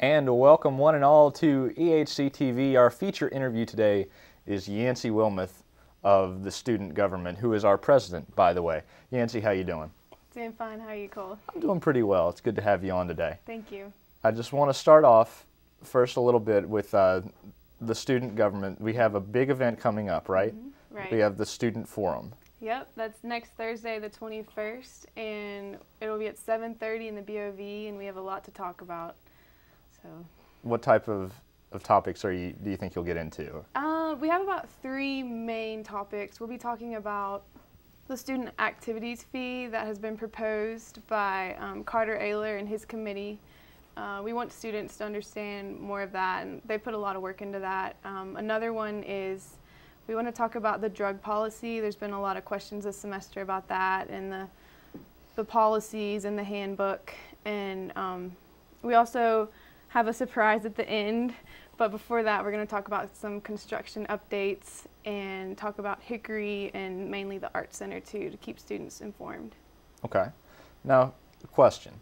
And welcome one and all to EHCtv. Our feature interview today is Yancey Wilmoth of the student government, who is our president, by the way. Yancey, how you doing? Doing fine. How are you, Cole? I'm doing pretty well. It's good to have you on today. Thank you. I just want to start off first a little bit with the student government. We have a big event coming up, right? Mm-hmm. Right. We have the Student Forum. Yep, that's next Thursday, the 21st, and it'll be at 7:30 in the BOV, and we have a lot to talk about. So. What type of topics do you think you'll get into? We have about 3 main topics. We'll be talking about the student activities fee that has been proposed by Carter Ayler and his committee. We want students to understand more of that, and they put a lot of work into that. Another one is we want to talk about the drug policy. There's been a lot of questions this semester about that and the policies and the handbook. And we also have a surprise at the end, but before that we're going to talk about some construction updates and talk about Hickory and mainly the Art Center too, to keep students informed. Okay. Now, question.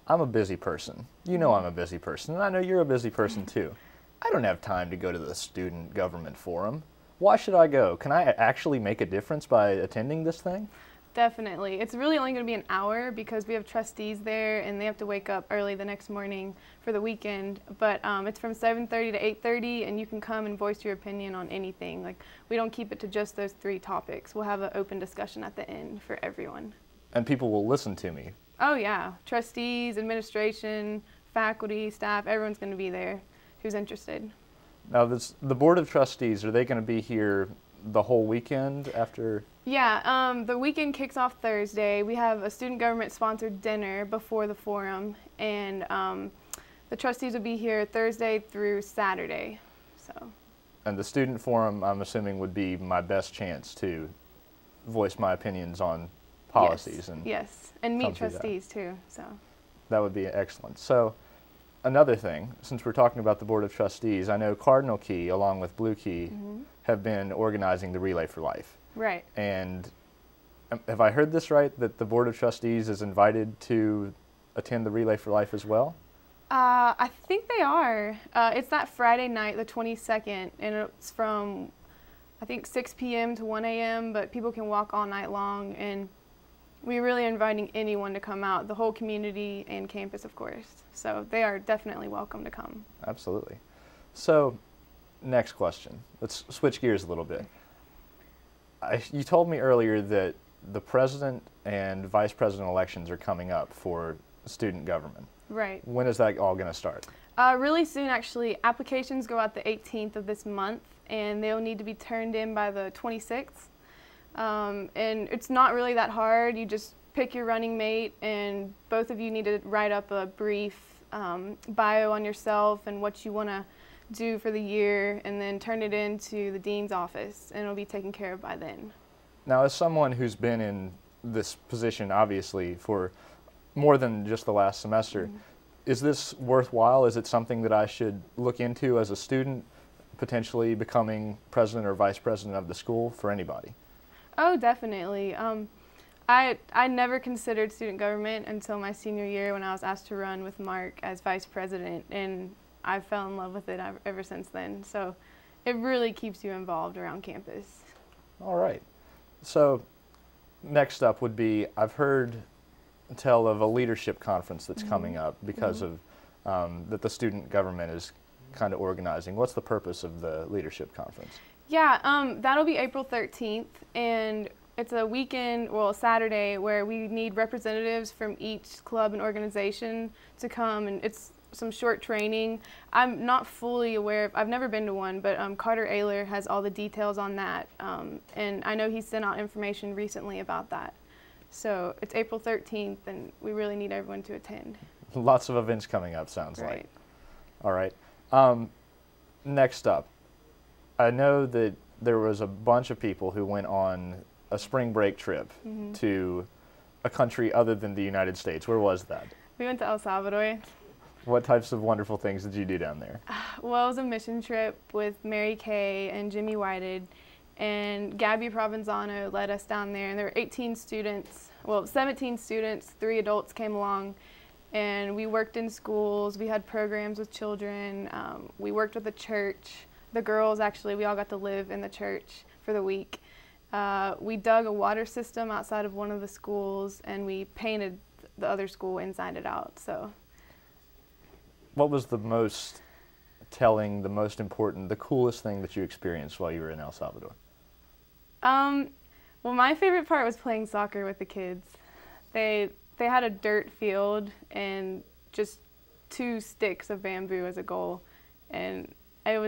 I'm a busy person. You know I'm a busy person, and I know you're a busy person too. I don't have time to go to the Student Government Forum. Why should I go? Can I actually make a difference by attending this thing? Definitely. It's really only going to be an hour because we have trustees there and they have to wake up early the next morning for the weekend. But it's from 7:30 to 8:30, and you can come and voice your opinion on anything. Like, we don't keep it to just those 3 topics. We'll have an open discussion at the end for everyone. And people will listen to me. Oh yeah, trustees, administration, faculty, staff, everyone's going to be there who's interested. Now, the Board of Trustees, are they going to be here the whole weekend after? Yeah, the weekend kicks off Thursday. We have a student government sponsored dinner before the forum, and the trustees will be here Thursday through Saturday. So. And the student forum, I'm assuming, would be my best chance to voice my opinions on policies. Yes, and meet trustees too. So. That would be excellent. So, another thing, since we're talking about the Board of Trustees, I know Cardinal Key, along with Blue Key, have been organizing the Relay for Life. Right. And have I heard this right, that the Board of Trustees is invited to attend the Relay for Life as well? I think they are. It's that Friday night, the 22nd, and it's from, I think, 6 p.m. to 1 a.m., but people can walk all night long, and we're really inviting anyone to come out, the whole community and campus, of course. So they are definitely welcome to come. Absolutely. So, next question. Let's switch gears a little bit. You told me earlier that the president and vice president elections are coming up for student government. Right. When is that all going to start? Really soon, actually. Applications go out the 18th of this month, and they'll need to be turned in by the 26th. And it's not really that hard. You just pick your running mate, and both of you need to write up a brief bio on yourself and what you want to do for the year, and then turn it into the dean's office, and it'll be taken care of by then. Now, as someone who's been in this position, obviously, for more than just the last semester, is this worthwhile? Is it something that I should look into as a student, potentially becoming president or vice president of the school, for anybody? Oh, definitely. I never considered student government until my senior year when I was asked to run with Mark as vice president, and I fell in love with it ever since then. So it really keeps you involved around campus. All right. So next up would be, I've heard tell of a leadership conference that's coming up because of that the student government is kind of organizing. What's the purpose of the leadership conference? Yeah, that'll be April 13th, and it's a weekend, well, Saturday, where we need representatives from each club and organization to come, and it's some short training. I'm not fully aware of, I've never been to one, but Carter Ayler has all the details on that, and I know he sent out information recently about that. So it's April 13th, and we really need everyone to attend. Lots of events coming up, sounds like. All right. Next up, I know that there was a bunch of people who went on a spring break trip to a country other than the United States. Where was that? We went to El Salvador. What types of wonderful things did you do down there? Well, it was a mission trip with Mary Kay and Jimmy Whited, and Gabby Provenzano led us down there, and there were 18 students, well, 17 students, 3 adults came along, And we worked in schools, we had programs with children, we worked with the church. The girls, actually, we all got to live in the church for the week. We dug a water system outside of one of the schools, and we painted the other school inside and out. So, what was the most telling, the most important, the coolest thing that you experienced while you were in El Salvador? Well, my favorite part was playing soccer with the kids. They had a dirt field and just 2 sticks of bamboo as a goal, and they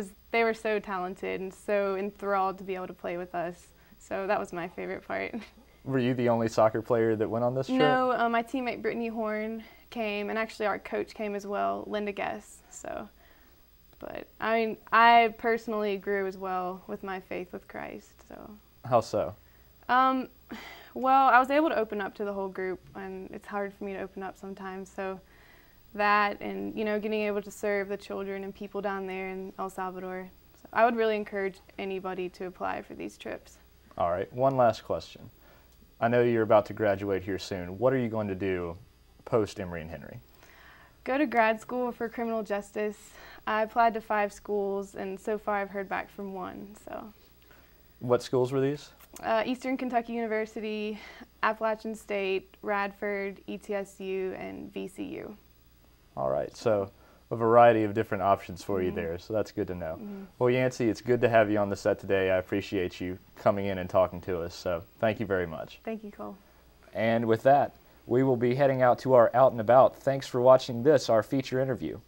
were so talented and so enthralled to be able to play with us. So that was my favorite part. Were you the only soccer player that went on this trip? No, my teammate Brittany Horn came, and actually our coach came as well, Linda Guess. So, but I mean, I personally grew as well with my faith with Christ. So. How so? Well, I was able to open up to the whole group, and it's hard for me to open up sometimes. So that, and getting able to serve the children and people down there in El Salvador. So I would really encourage anybody to apply for these trips. All right, one last question. I know you're about to graduate here soon. What are you going to do post Emory and Henry? Go to grad school for criminal justice. I applied to 5 schools, and so far I've heard back from 1. So. What schools were these? Eastern Kentucky University, Appalachian State, Radford, ETSU, and VCU. All right, so a variety of different options for you there, so that's good to know. Well, Yancey, it's good to have you on the set today. I appreciate you coming in and talking to us, so thank you very much. Thank you, Cole. And with that, we will be heading out to our Out and About. Thanks for watching this, our feature interview.